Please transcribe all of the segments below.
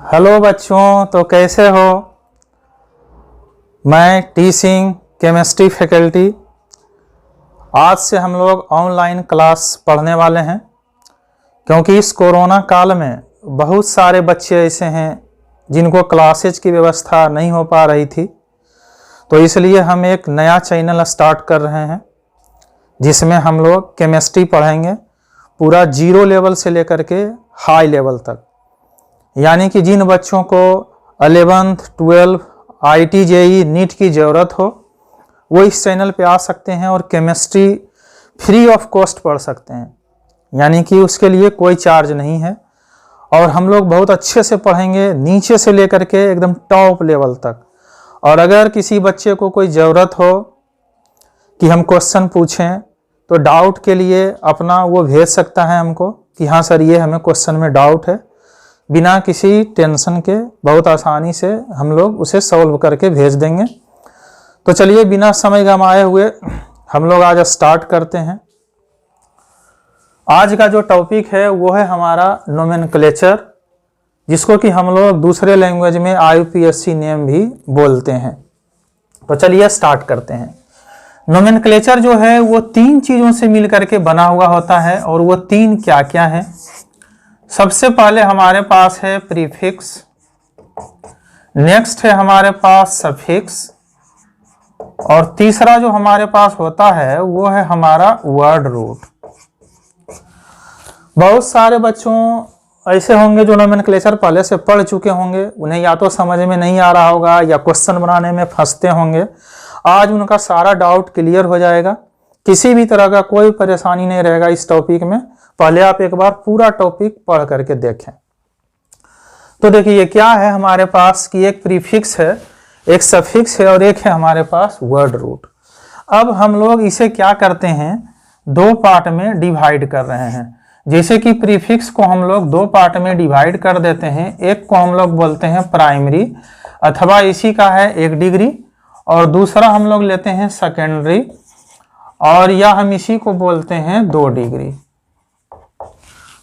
Hello बच्चों, तो कैसे हो। मैं टी सिंह, केमिस्ट्री फैकल्टी। आज से हम लोग ऑनलाइन क्लास पढ़ने वाले हैं, क्योंकि इस कोरोना काल में बहुत सारे बच्चे ऐसे हैं जिनको क्लासेज की व्यवस्था नहीं हो पा रही थी। तो इसलिए हम एक नया चैनल स्टार्ट कर रहे हैं जिसमें हम लोग केमिस्ट्री पढ़ेंगे, पूरा जीरो लेवल से लेकर के हाई लेवल तक। यानी कि जिन बच्चों को 11th 12 IIT JEE नीट की ज़रूरत हो वो इस चैनल पे आ सकते हैं और केमिस्ट्री फ्री ऑफ कॉस्ट पढ़ सकते हैं। यानी कि उसके लिए कोई चार्ज नहीं है और हम लोग बहुत अच्छे से पढ़ेंगे, नीचे से लेकर के एकदम टॉप लेवल तक। और अगर किसी बच्चे को कोई ज़रूरत हो कि हम क्वेश्चन पूछें तो डाउट के लिए अपना वो भेज सकता है हमको कि हाँ सर ये हमें क्वेश्चन में डाउट है। बिना किसी टेंशन के बहुत आसानी से हम लोग उसे सॉल्व करके भेज देंगे। तो चलिए बिना समय गंवाए हुए हम लोग आज स्टार्ट करते हैं। आज का जो टॉपिक है वो है हमारा नोमेनक्लेचर, जिसको कि हम लोग दूसरे लैंग्वेज में IUPAC नेम भी बोलते हैं। तो चलिए स्टार्ट करते हैं। नोमेनक्लेचर जो है वो 3 चीज़ों से मिलकर के बना हुआ होता है, और वो 3 क्या क्या है। सबसे पहले हमारे पास है प्रीफिक्स, नेक्स्ट है हमारे पास सफिक्स, और तीसरा जो हमारे पास होता है वो है हमारा वर्ड रूट। बहुत सारे बच्चों ऐसे होंगे जो नोमेनक्लेचर पहले से पढ़ चुके होंगे, उन्हें या तो समझ में नहीं आ रहा होगा या क्वेश्चन बनाने में फंसते होंगे। आज उनका सारा डाउट क्लियर हो जाएगा, किसी भी तरह का कोई परेशानी नहीं रहेगा इस टॉपिक में। पहले आप एक बार पूरा टॉपिक पढ़ करके देखें। तो देखिए ये क्या है हमारे पास कि एक प्रीफिक्स है, एक सफिक्स है और एक है हमारे पास वर्ड रूट। अब हम लोग इसे क्या करते हैं, 2 पार्ट में डिवाइड कर रहे हैं। जैसे कि प्रीफिक्स को हम लोग 2 पार्ट में डिवाइड कर देते हैं। एक को हम लोग बोलते हैं प्राइमरी अथवा इसी का है 1 डिग्री, और दूसरा हम लोग लेते हैं सेकेंडरी, और या हम इसी को बोलते हैं 2 डिग्री।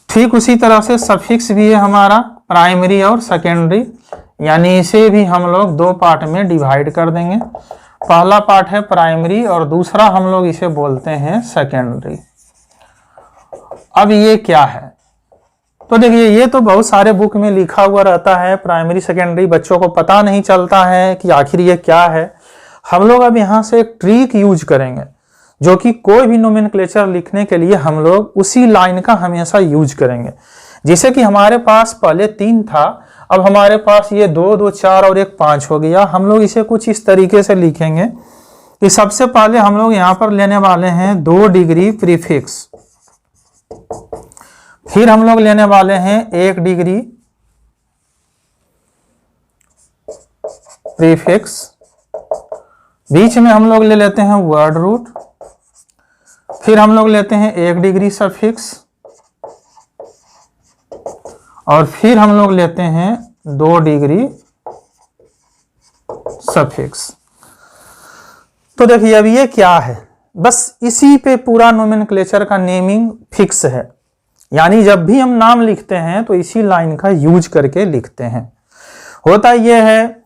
ठीक उसी तरह से सफिक्स भी है हमारा प्राइमरी और सेकेंडरी, यानी इसे भी हम लोग 2 पार्ट में डिवाइड कर देंगे। पहला पार्ट है प्राइमरी और दूसरा हम लोग इसे बोलते हैं सेकेंडरी। अब ये क्या है, तो देखिए ये तो बहुत सारे बुक में लिखा हुआ रहता है प्राइमरी सेकेंडरी, बच्चों को पता नहीं चलता है कि आखिर ये क्या है। हम लोग अब यहाँ से एक ट्रिक यूज करेंगे, जो कि कोई भी नोमेनक्लेचर लिखने के लिए हम लोग उसी लाइन का हमेशा यूज करेंगे। जैसे कि हमारे पास पहले 3 था, अब हमारे पास ये 2 2 4 और 1 5 हो गया। हम लोग इसे कुछ इस तरीके से लिखेंगे कि सबसे पहले हम लोग यहाँ पर लेने वाले हैं 2 डिग्री प्रीफिक्स, फिर हम लोग लेने वाले हैं 1 डिग्री प्रीफिक्स, बीच में हम लोग ले लेते हैं वर्ड रूट, फिर हम लोग लेते हैं 1 डिग्री सफिक्स, और फिर हम लोग लेते हैं 2 डिग्री सफिक्स। तो देखिए अब ये क्या है, बस इसी पे पूरा नोमेनक्लेचर का नेमिंग फिक्स है। यानी जब भी हम नाम लिखते हैं तो इसी लाइन का यूज करके लिखते हैं। होता यह है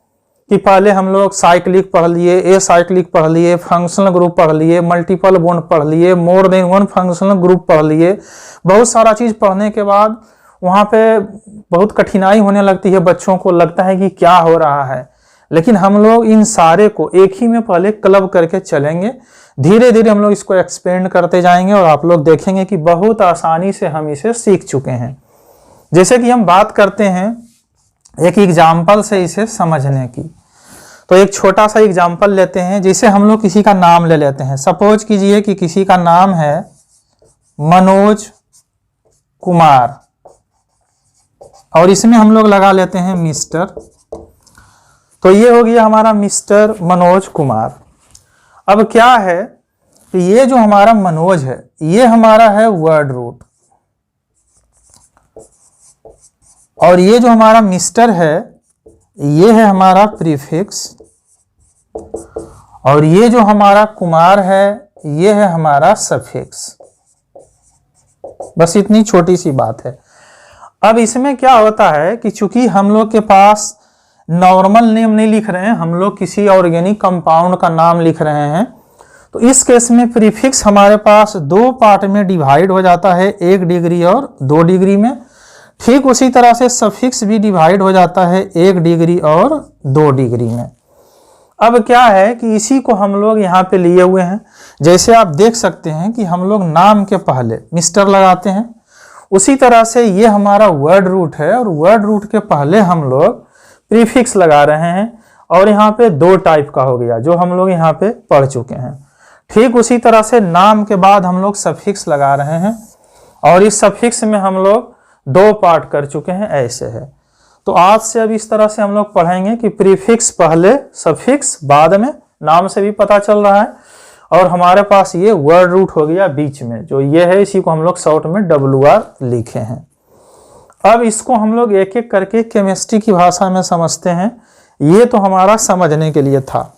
कि पहले हम लोग साइक्लिक पढ़ लिए, ए साइक्लिक पढ़ लिए, फंक्शनल ग्रुप पढ़ लिए, मल्टीपल बॉन्ड पढ़ लिए, मोर देन 1 फंक्शनल ग्रुप पढ़ लिए। बहुत सारा चीज़ पढ़ने के बाद वहाँ पे बहुत कठिनाई होने लगती है, बच्चों को लगता है कि क्या हो रहा है। लेकिन हम लोग इन सारे को एक ही में पहले क्लब करके चलेंगे, धीरे धीरे हम लोग इसको एक्सपेंड करते जाएंगे और आप लोग देखेंगे कि बहुत आसानी से हम इसे सीख चुके हैं। जैसे कि हम बात करते हैं एक एग्जाम्पल से इसे समझने की, तो एक छोटा सा एग्जाम्पल लेते हैं। जैसे हम लोग किसी का नाम ले लेते हैं, सपोज कीजिए कि किसी का नाम है मनोज कुमार, और इसमें हम लोग लगा लेते हैं मिस्टर। तो ये हो गया हमारा मिस्टर मनोज कुमार। अब क्या है कि ये जो हमारा मनोज है ये हमारा है वर्ड रूट, और ये जो हमारा मिस्टर है ये है हमारा प्रीफिक्स, और ये जो हमारा कुमार है ये है हमारा सफिक्स। बस इतनी छोटी सी बात है। अब इसमें क्या होता है कि चूंकि हम लोग के पास नॉर्मल नेम नहीं लिख रहे हैं, हम लोग किसी ऑर्गेनिक कंपाउंड का नाम लिख रहे हैं, तो इस केस में प्रीफिक्स हमारे पास दो पार्ट में डिवाइड हो जाता है, 1 डिग्री और 2 डिग्री में। ठीक उसी तरह से सफिक्स भी डिवाइड हो जाता है 1 डिग्री और 2 डिग्री में। अब क्या है कि इसी को हम लोग यहाँ पे लिए हुए हैं। जैसे आप देख सकते हैं कि हम लोग नाम के पहले मिस्टर लगाते हैं, उसी तरह से ये हमारा वर्ड रूट है और वर्ड रूट के पहले हम लोग प्रीफिक्स लगा रहे हैं। और यहाँ पे 2 टाइप का हो गया जो हम लोग यहाँ पे पढ़ चुके हैं। ठीक उसी तरह से नाम के बाद हम लोग सफिक्स लगा रहे हैं और इस सफिक्स में हम लोग 2 पार्ट कर चुके हैं, ऐसे है। तो आज से अब इस तरह से हम लोग पढ़ेंगे कि प्रीफिक्स पहले, सफिक्स बाद में, नाम से भी पता चल रहा है। और हमारे पास ये वर्ड रूट हो गया बीच में, जो ये है इसी को हम लोग शॉर्ट में WR लिखे हैं। अब इसको हम लोग एक एक करके केमिस्ट्री की भाषा में समझते हैं। ये तो हमारा समझने के लिए था।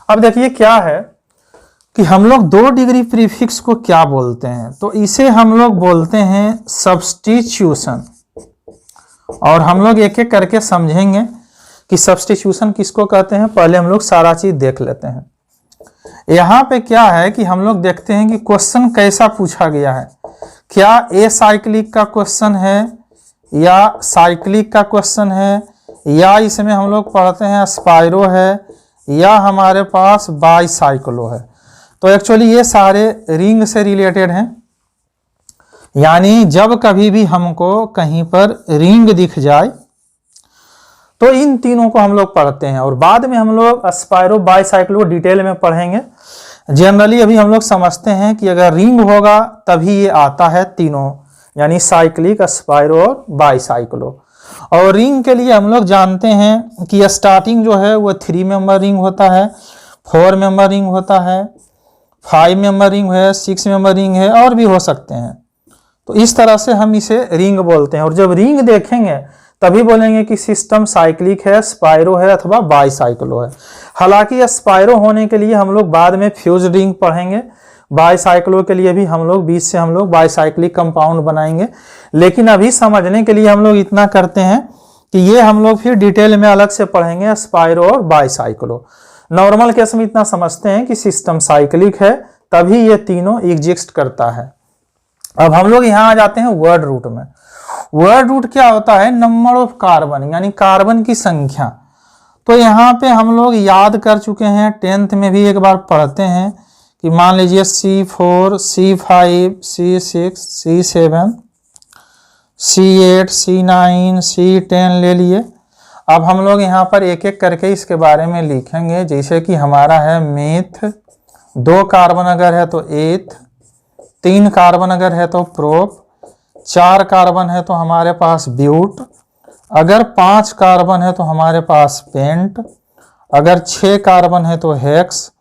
अब देखिए क्या है कि हम लोग 2 डिग्री प्रीफिक्स को क्या बोलते हैं, तो इसे हम लोग बोलते हैं सब्स्टिट्यूशन। और हम लोग एक एक करके समझेंगे कि सब्स्टिट्यूशन किसको कहते हैं। पहले हम लोग सारा चीज देख लेते हैं। यहाँ पे क्या है कि हम लोग देखते हैं कि क्वेश्चन कैसा पूछा गया है। क्या एसाइक्लिक का क्वेश्चन है या साइक्लिक का क्वेश्चन है, या इसमें हम लोग पढ़ते हैं स्पाइरो है, या हमारे पास बाईसाइक्लो है। तो एक्चुअली ये सारे रिंग से रिलेटेड हैं। यानी जब कभी भी हमको कहीं पर रिंग दिख जाए तो इन तीनों को हम लोग पढ़ते हैं, और बाद में हम लोग स्पाइरो बाईसाइक्लो डिटेल में पढ़ेंगे। जनरली अभी हम लोग समझते हैं कि अगर रिंग होगा तभी ये आता है तीनों, यानी साइक्लिक, स्पाइरो और बाईसाइक्लो। और रिंग के लिए हम लोग जानते हैं कि स्टार्टिंग जो है वो 3 मेंबर रिंग होता है, 4 मेंबर रिंग होता है, 5 मेंबर रिंग है, 6 मेंबर रिंग है, और भी हो सकते हैं। तो इस तरह से हम इसे रिंग बोलते हैं। और जब रिंग देखेंगे तभी बोलेंगे कि सिस्टम साइक्लिक है, स्पाइरो है अथवा बाईसाइक्लो है। हालांकि स्पाइरो होने के लिए हम लोग बाद में फ्यूज रिंग पढ़ेंगे, बाईसाइक्लो के लिए भी हम लोग बीच से हम लोग बाईसाइक्लिक कंपाउंड बनाएंगे। लेकिन अभी समझने के लिए हम लोग इतना करते हैं कि ये हम लोग फिर डिटेल में अलग से पढ़ेंगे स्पाइरो और बाईसाइक्लो। नॉर्मल केस में इतना समझते हैं कि सिस्टम साइक्लिक है, तभी ये तीनों एग्जिस्ट करता है। अब हम लोग यहाँ आ जाते हैं वर्ड रूट में। वर्ड रूट क्या होता है? नंबर ऑफ कार्बन, यानी कार्बन की संख्या। तो यहाँ पे हम लोग याद कर चुके हैं, 10th में भी एक बार पढ़ते हैं कि मान लीजिए C4, C5, C6, C7, C8, C9, C10 ले लिए। अब हम लोग यहाँ पर एक एक करके इसके बारे में लिखेंगे। जैसे कि हमारा है मेथ, 2 कार्बन अगर है तो एथ, 3 कार्बन अगर है तो प्रोप, 4 कार्बन है तो हमारे पास ब्यूट, अगर 5 कार्बन है तो हमारे पास पेंट, अगर 6 कार्बन है तो हेक्स,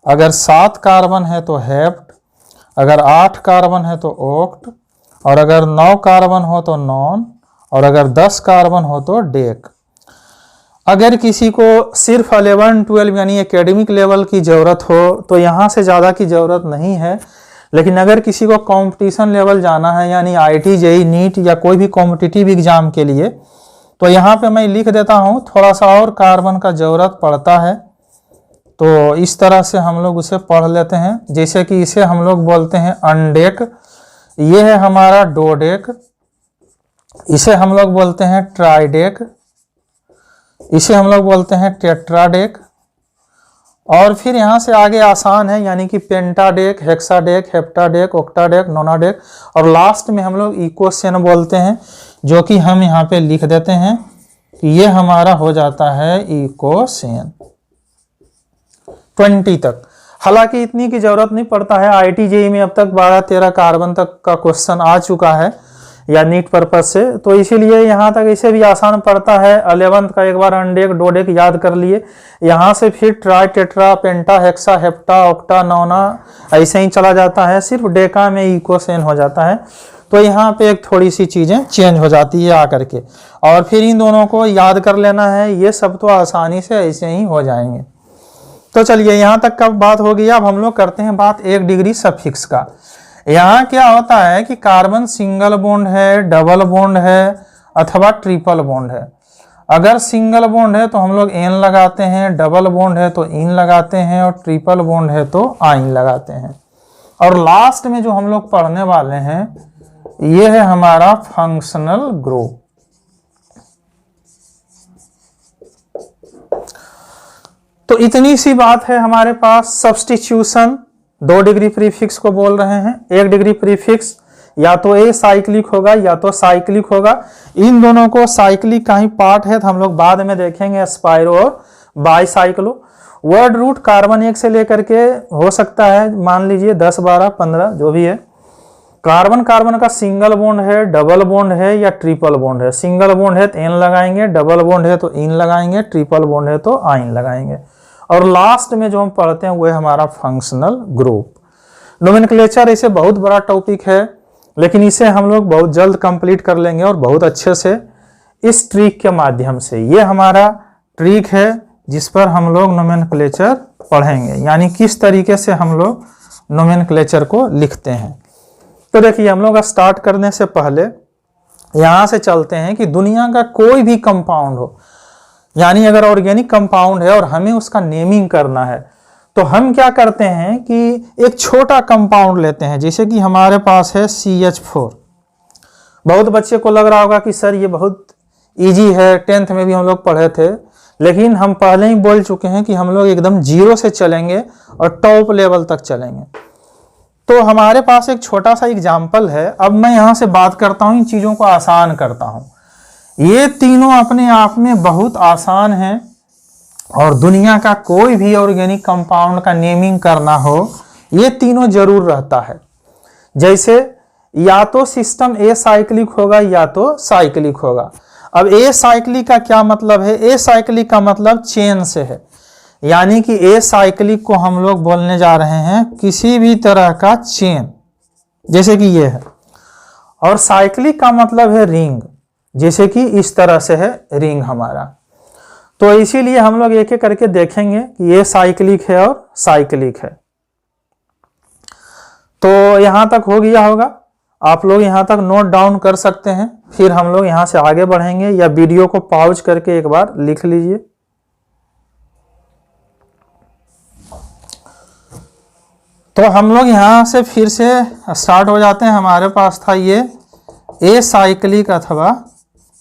अगर 7 कार्बन है तो हेप्ट, अगर 8 कार्बन है तो ओक्ट, और अगर 9 कार्बन हो तो नॉन, और अगर 10 कार्बन हो तो डेक। अगर किसी को सिर्फ 11, 12 यानी एकेडमिक लेवल की ज़रूरत हो तो यहाँ से ज़्यादा की ज़रूरत नहीं है। लेकिन अगर किसी को कंपटीशन लेवल जाना है, यानी IIT, JEE, नीट या कोई भी कॉम्पिटिटिव एग्जाम के लिए, तो यहाँ पे मैं लिख देता हूँ थोड़ा सा और कार्बन का ज़रूरत पड़ता है। तो इस तरह से हम लोग उसे पढ़ लेते हैं। जैसे कि इसे हम लोग बोलते हैं अनडेक, ये है हमारा डोडेक, इसे हम लोग बोलते हैं ट्राइडेक, इसे हम लोग बोलते हैं टेट्राडेक। और फिर यहाँ से आगे आसान है, यानी कि पेंटाडेक, हेक्साडेक, हेप्टाडेक, ऑक्टाडेक, नोनाडेक, और लास्ट में हम लोग इकोसेन बोलते हैं, जो कि हम यहाँ पे लिख देते हैं कि ये हमारा हो जाता है इकोसेन 20 तक। हालांकि इतनी की जरूरत नहीं पड़ता है। IIT JEE में अब तक 12-13 कार्बन तक का क्वेश्चन आ चुका है, या नीट पर्पज से, तो इसीलिए यहाँ तक इसे भी आसान पड़ता है। 11th का एक बार अनडेक, डोडेक याद कर लिए। यहाँ से फिर ट्राई, टेट्रा, पेंटा, हेक्सा, हेप्टा, ऑक्टा, नौना, ऐसे ही चला जाता है। सिर्फ डेका में इकोसेन हो जाता है। तो यहाँ पे एक थोड़ी सी चीज़ें चेंज हो जाती है आकर के, और फिर इन दोनों को याद कर लेना है। ये सब तो आसानी से ऐसे ही हो जाएंगे। तो चलिए यहाँ तक का बात हो गई। अब हम लोग करते हैं बात 1 डिग्री सफिक्स का। यहाँ क्या होता है कि कार्बन सिंगल बॉन्ड है, डबल बॉन्ड है अथवा ट्रिपल बॉन्ड है। अगर सिंगल बॉन्ड है तो हम लोग एन लगाते हैं, डबल बॉन्ड है तो इन लगाते हैं और ट्रिपल बॉन्ड है तो आइन लगाते हैं। और लास्ट में जो हम लोग पढ़ने वाले हैं ये है हमारा फंक्शनल ग्रुप। तो इतनी सी बात है हमारे पास। सब्स्टिट्यूशन 2 डिग्री प्रीफिक्स को बोल रहे हैं। 1 डिग्री प्रीफिक्स या तो ए साइक्लिक होगा या तो साइक्लिक होगा। इन दोनों को साइक्लिक का ही पार्ट है तो हम लोग बाद में देखेंगे स्पाइरो और बाईसाइक्लो। वर्ड रूट कार्बन 1 से लेकर के हो सकता है मान लीजिए 10, 12, 15 जो भी है। कार्बन कार्बन का सिंगल बॉन्ड है, डबल बॉन्ड है या ट्रिपल बॉन्ड है। सिंगल बॉन्ड है तो एन लगाएंगे, डबल बॉन्ड है तो इन लगाएंगे, ट्रिपल बॉन्ड है तो आइन लगाएंगे। और लास्ट में जो हम पढ़ते हैं वो है हमारा फंक्शनल ग्रुप। नोमेनक्लेचर इसे बहुत बड़ा टॉपिक है लेकिन इसे हम लोग बहुत जल्द कंप्लीट कर लेंगे और बहुत अच्छे से इस ट्रिक के माध्यम से। ये हमारा ट्रिक है जिस पर हम लोग नोमेनक्लेचर पढ़ेंगे, यानी किस तरीके से हम लोग नोमेनक्लेचर को लिखते हैं। तो देखिए हम लोग स्टार्ट करने से पहले यहाँ से चलते हैं कि दुनिया का कोई भी कंपाउंड हो, यानी अगर ऑर्गेनिक कंपाउंड है और हमें उसका नेमिंग करना है तो हम क्या करते हैं कि एक छोटा कंपाउंड लेते हैं। जैसे कि हमारे पास है CH4। बहुत बच्चे को लग रहा होगा कि सर ये बहुत इजी है, 10th में भी हम लोग पढ़े थे, लेकिन हम पहले ही बोल चुके हैं कि हम लोग एकदम 0 से चलेंगे और टॉप लेवल तक चलेंगे। तो हमारे पास एक छोटा सा एग्जाम्पल है। अब मैं यहाँ से बात करता हूँ, इन चीज़ों को आसान करता हूँ। ये तीनों अपने आप में बहुत आसान हैं और दुनिया का कोई भी ऑर्गेनिक कंपाउंड का नेमिंग करना हो ये तीनों जरूर रहता है। जैसे या तो सिस्टम ए साइक्लिक होगा या तो साइक्लिक होगा। अब ए साइक्लिक का क्या मतलब है? ए साइक्लिक का मतलब चेन से है, यानी कि ए साइक्लिक को हम लोग बोलने जा रहे हैं किसी भी तरह का चेन, जैसे कि ये है। और साइक्लिक का मतलब है रिंग, जैसे कि इस तरह से है रिंग हमारा। तो इसीलिए हम लोग एक एक करके देखेंगे कि ये साइक्लिक है और साइक्लिक है। तो यहां तक हो गया होगा, आप लोग यहां तक नोट डाउन कर सकते हैं, फिर हम लोग यहां से आगे बढ़ेंगे, या वीडियो को पॉज करके एक बार लिख लीजिए। तो हम लोग यहां से फिर से स्टार्ट हो जाते हैं। हमारे पास था ये ए साइक्लिक अथवा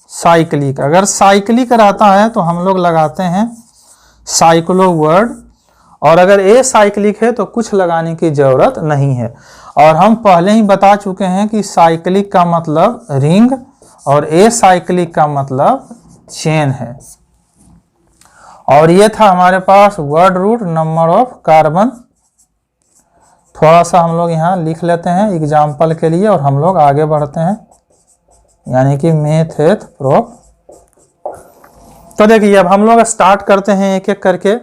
साइक्लिक। अगर साइक्लिक रहता है तो हम लोग लगाते हैं साइक्लो वर्ड, और अगर ए साइक्लिक है तो कुछ लगाने की जरूरत नहीं है। और हम पहले ही बता चुके हैं कि साइक्लिक का मतलब रिंग और ए साइक्लिक का मतलब चेन है। और ये था हमारे पास word root, number of carbon. थोड़ा सा हम लोग यहाँ लिख लेते हैं एग्जाम्पल के लिए और हम लोग आगे बढ़ते हैं, यानी कि मेथेथ प्रोप। तो देखिए अब हम लोग स्टार्ट करते हैं एक एक करके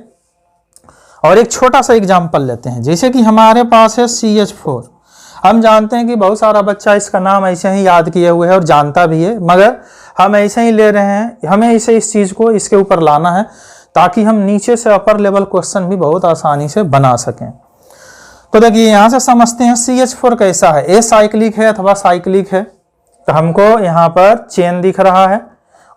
और एक छोटा सा एग्जाम्पल लेते हैं। जैसे कि हमारे पास है CH4। हम जानते हैं कि बहुत सारा बच्चा इसका नाम ऐसे ही याद किए हुए है और जानता भी है, मगर हम ऐसे ही ले रहे हैं। हमें इसे इस चीज़ को इसके ऊपर लाना है ताकि हम नीचे से अपर लेवल क्वेश्चन भी बहुत आसानी से बना सकें। तो देखिए यहाँ से समझते हैं CH4 कैसा है, ए साइक्लिक है अथवा साइक्लिक है। तो हमको यहाँ पर चेन दिख रहा है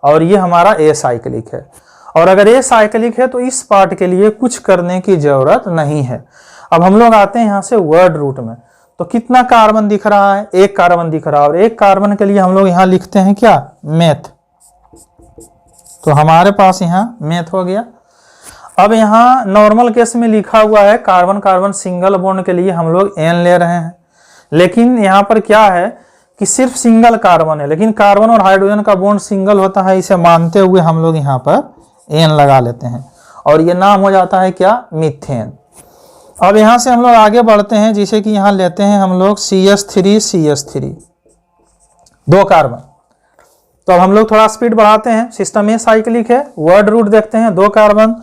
और ये हमारा ए साइक्लिक है। और अगर ए साइक्लिक है तो इस पार्ट के लिए कुछ करने की जरूरत नहीं है। अब हम लोग आते हैं यहाँ से वर्ड रूट में। तो कितना कार्बन दिख रहा है? एक कार्बन दिख रहा है, और एक कार्बन के लिए हम लोग यहाँ लिखते हैं क्या? मेथ। तो हमारे पास यहाँ मेथ हो गया। अब यहाँ नॉर्मल केस में लिखा हुआ है कार्बन कार्बन सिंगल बॉन्ड के लिए हम लोग एन ले रहे हैं, लेकिन यहाँ पर क्या है कि सिर्फ सिंगल कार्बन है, लेकिन कार्बन और हाइड्रोजन का बॉन्ड सिंगल होता है, इसे मानते हुए हम लोग यहाँ पर एन लगा लेते हैं और ये नाम हो जाता है क्या? मीथेन। अब यहाँ से हम लोग आगे बढ़ते हैं, जैसे कि यहाँ लेते हैं हम लोग CH3 2 कार्बन। तो अब हम लोग थोड़ा स्पीड बढ़ाते हैं। सिस्टम ए साइक्लिक है, वर्ड रूट देखते हैं 2 कार्बन।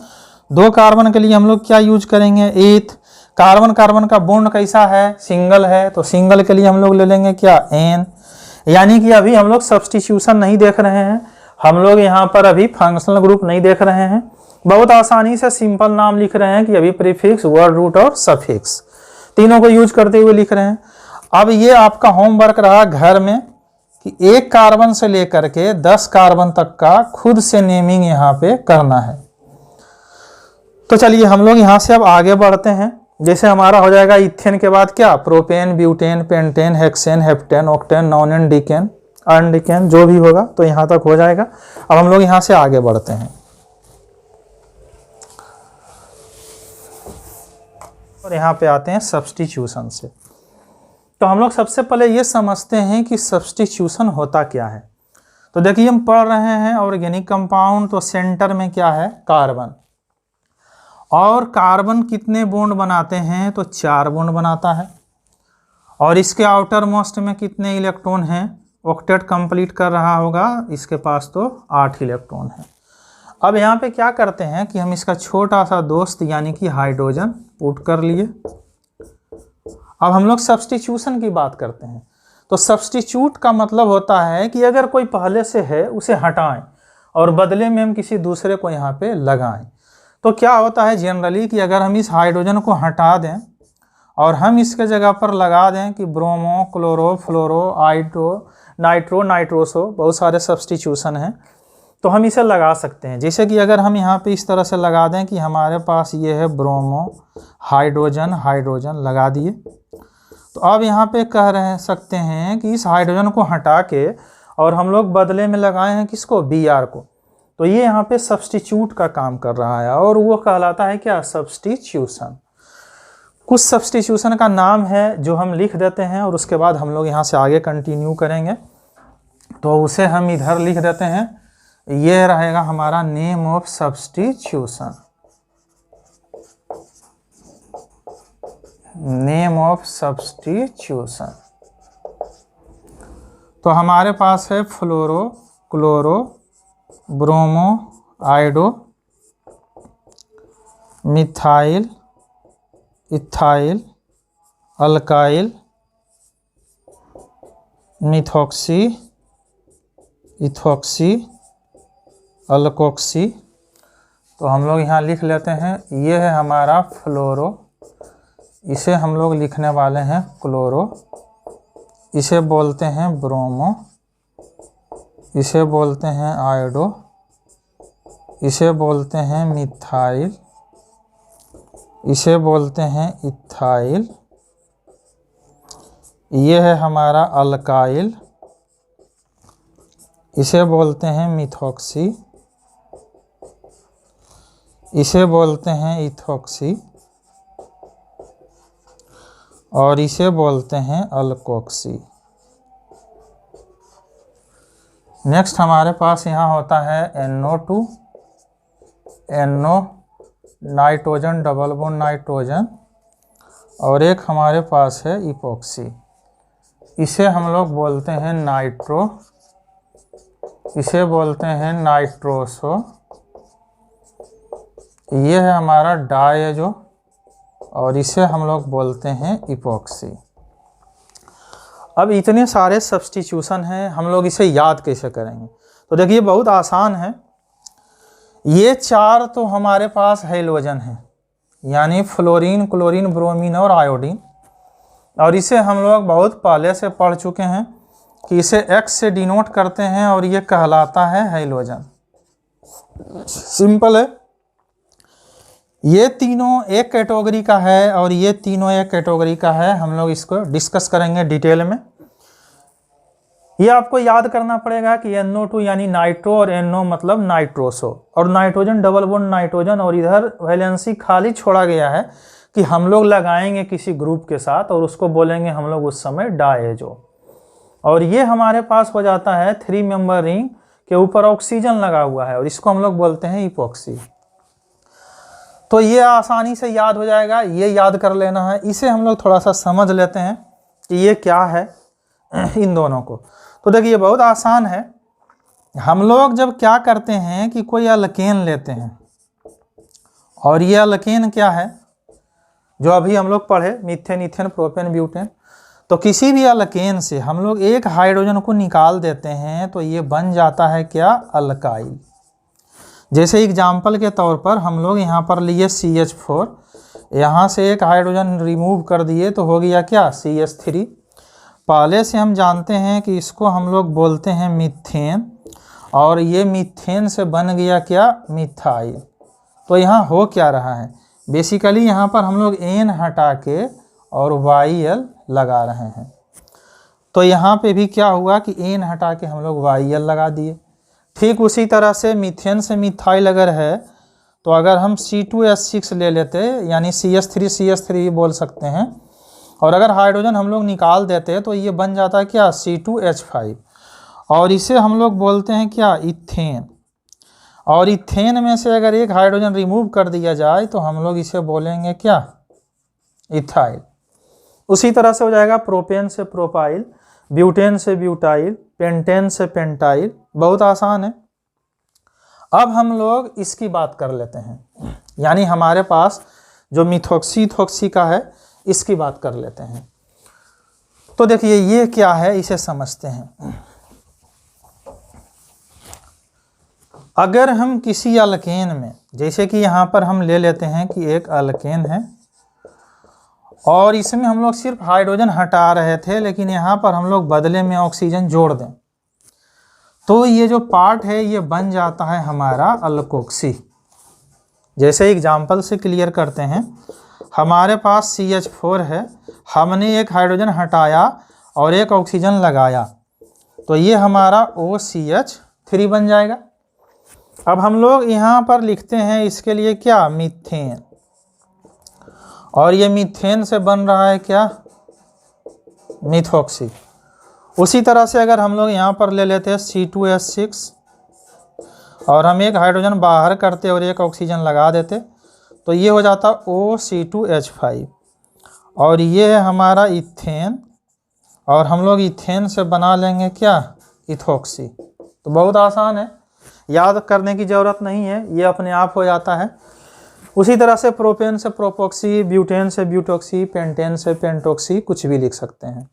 2 कार्बन के लिए हम लोग क्या यूज करेंगे? एथ। कार्बन कार्बन का बॉन्ड कैसा है? सिंगल है, तो सिंगल के लिए हम लोग ले लेंगे क्या? एन। यानी कि अभी हम लोग सब्स्टिट्यूशन नहीं देख रहे हैं, हम लोग यहाँ पर अभी फंक्शनल ग्रुप नहीं देख रहे हैं, बहुत आसानी से सिंपल नाम लिख रहे हैं कि अभी प्रीफिक्स, वर्ड रूट और सफिक्स तीनों को यूज करते हुए लिख रहे हैं। अब ये आपका होमवर्क रहा घर में कि 1 कार्बन से लेकर के 10 कार्बन तक का खुद से नेमिंग यहाँ पे करना है। तो चलिए हम लोग यहाँ से अब आगे बढ़ते हैं। जैसे हमारा हो जाएगा इथेन के बाद क्या, propane, butane, pentane, hexane, heptane, octane, nonane, decane, undecane, जो भी होगा तो यहाँ तक हो जाएगा। अब हम लोग यहाँ से आगे बढ़ते हैं और यहाँ पे आते हैं सब्स्टिट्यूशन से। तो हम लोग सबसे पहले ये समझते हैं कि सब्स्टिट्यूशन होता क्या है। तो देखिए हम पढ़ रहे हैं ऑर्गेनिक कंपाउंड, तो सेंटर में क्या है, कार्बन। और कार्बन कितने बॉन्ड बनाते हैं, तो 4 बॉन्ड बनाता है। और इसके आउटर मोस्ट में कितने इलेक्ट्रॉन हैं, ऑक्टेट कंप्लीट कर रहा होगा, इसके पास तो 8 इलेक्ट्रॉन है। अब यहाँ पे क्या करते हैं कि हम इसका छोटा सा दोस्त यानी कि हाइड्रोजन पुट कर लिए। अब हम लोग सब्स्टिट्यूशन की बात करते हैं। तो सब्स्टिट्यूट का मतलब होता है कि अगर कोई पहले से है उसे हटाएं और बदले में हम किसी दूसरे को यहाँ पे लगाएं। तो क्या होता है जनरली कि अगर हम इस हाइड्रोजन को हटा दें और हम इसके जगह पर लगा दें कि ब्रोमो, क्लोरो, फ्लोरो, आइड्रो, नाइट्रो, नाइट्रोसो, बहुत सारे सब्स्टिट्यूशन हैं, तो हम इसे लगा सकते हैं। जैसे कि अगर हम यहाँ पे इस तरह से लगा दें कि हमारे पास ये है ब्रोमो, हाइड्रोजन, हाइड्रोजन लगा दिए। तो अब यहाँ पे कह सकते हैं कि इस हाइड्रोजन को हटा के और हम लोग बदले में लगाए हैं किसको, Br को। तो ये यहाँ पे सब्स्टिट्यूट का काम कर रहा है और वो कहलाता है क्या, सब्स्टिट्यूशन। कुछ सब्स्टिट्यूशन का नाम है जो हम लिख देते हैं और उसके बाद हम लोग यहाँ से आगे कंटिन्यू करेंगे। तो उसे हम इधर लिख देते हैं, ये रहेगा हमारा name of substitution. Name of substitution. तो हमारे पास है fluoro, chloro, bromo, iodo, methyl, ethyl, alkyl, methoxy, ethoxy, alkoxy. तो हम लोग यहाँ लिख लेते हैं, ये है हमारा फ्लोरो, इसे हम लोग लिखने वाले हैं क्लोरो, इसे बोलते हैं ब्रोमो, इसे बोलते हैं आयोडो, इसे बोलते हैं मिथाइल, इसे बोलते हैं इथाइल, ये है हमारा अल्काइल, इसे बोलते हैं मिथॉक्सी, इसे बोलते हैं इथॉक्सी और इसे बोलते हैं अल्कोक्सी। नेक्स्ट हमारे पास यहाँ होता है NO2, NO, nitrogen, double bond nitrogen, और एक हमारे पास है इपॉक्सी, इसे हम लोग बोलते हैं नाइट्रो, इसे बोलते हैं नाइट्रोसो, ये है हमारा डायजो और इसे हम लोग बोलते हैं इपॉक्सी। अब इतने सारे सब्स्टिट्यूशन हैं, हम लोग इसे याद कैसे करेंगे। तो देखिए बहुत आसान है। ये 4 तो हमारे पास हैलोजन है, यानी फ्लोरीन, क्लोरीन, ब्रोमीन और आयोडीन, और इसे हम लोग बहुत पहले से पढ़ चुके हैं कि इसे X से डिनोट करते हैं और ये कहलाता है हैलोजन। सिंपल है। ये तीनों एक कैटेगरी का है और ये तीनों एक कैटेगरी का है। हम लोग इसको डिस्कस करेंगे डिटेल में। ये आपको याद करना पड़ेगा कि NO2 यानी नाइट्रो और NO मतलब नाइट्रोसो, और नाइट्रोजन डबल बॉन्ड नाइट्रोजन, और इधर वैलेंसी खाली छोड़ा गया है कि हम लोग लगाएंगे किसी ग्रुप के साथ और उसको बोलेंगे हम लोग उस समय डायजो। और ये हमारे पास हो जाता है 3 मेंबर रिंग के ऊपर ऑक्सीजन लगा हुआ है और इसको हम लोग बोलते हैं इपॉक्सी। तो ये आसानी से याद हो जाएगा, ये याद कर लेना है। इसे हम लोग थोड़ा सा समझ लेते हैं कि ये क्या है इन दोनों को। तो देखिए बहुत आसान है। हम लोग जब क्या करते हैं कि कोई अल्केन लेते हैं, और ये अल्केन क्या है जो अभी हम लोग पढ़े, मीथेन, इथेन, प्रोपेन, ब्यूटेन। तो किसी भी अल्केन से हम लोग एक हाइड्रोजन को निकाल देते हैं तो ये बन जाता है क्या, अल्काइल। जैसे एग्जाम्पल के तौर पर हम लोग यहाँ पर लिए CH4, यहाँ से एक हाइड्रोजन रिमूव कर दिए तो हो गया क्या CH3। पहले से हम जानते हैं कि इसको हम लोग बोलते हैं मीथेन, और ये मीथेन से बन गया क्या मिथाइल। तो यहाँ हो क्या रहा है, बेसिकली यहाँ पर हम लोग N हटा के और YL लगा रहे हैं। तो यहाँ पे भी क्या हुआ कि N हटा के हम लोग YL लगा दिए। ठीक उसी तरह से मीथेन से मिथाइल अगर है तो अगर हम C2H6 ले लेते, यानी CH3 भी बोल सकते हैं, और अगर हाइड्रोजन हम लोग निकाल देते तो ये बन जाता है क्या C2H5, और इसे हम लोग बोलते हैं क्या इथेन। और इथेन में से अगर एक हाइड्रोजन रिमूव कर दिया जाए तो हम लोग इसे बोलेंगे क्या इथाइल। उसी तरह से हो जाएगा प्रोपेन से प्रोपाइल, ब्यूटेन से ब्यूटाइल, पेंटेन से पेंटाइल। बहुत आसान है। अब हम लोग इसकी बात कर लेते हैं, यानी हमारे पास जो मिथॉक्सी इथॉक्सी का है इसकी बात कर लेते हैं। तो देखिए ये क्या है इसे समझते हैं। अगर हम किसी अल्केन में, जैसे कि यहाँ पर हम ले लेते हैं कि एक अल्केन है और इसमें हम लोग सिर्फ हाइड्रोजन हटा रहे थे, लेकिन यहाँ पर हम लोग बदले में ऑक्सीजन जोड़ दें, तो ये जो पार्ट है ये बन जाता है हमारा अल्कोक्सी। जैसे एग्जाम्पल से क्लियर करते हैं, हमारे पास CH4 है, हमने एक हाइड्रोजन हटाया और एक ऑक्सीजन लगाया, तो ये हमारा OCH3 बन जाएगा। अब हम लोग यहाँ पर लिखते हैं इसके लिए क्या मीथेन, और ये मीथेन से बन रहा है क्या मिथॉक्सी। उसी तरह से अगर हम लोग यहाँ पर ले लेते हैं C2H6 और हम एक हाइड्रोजन बाहर करते और एक ऑक्सीजन लगा देते, तो ये हो जाता OC2H5, और ये है हमारा इथेन, और हम लोग इथेन से बना लेंगे क्या इथॉक्सी। तो बहुत आसान है, याद करने की ज़रूरत नहीं है, ये अपने आप हो जाता है। उसी तरह से प्रोपेन से प्रोपोक्सी, ब्यूटेन से ब्यूटोक्सी, पेंटेन से पेंटोक्सी, कुछ भी लिख सकते हैं।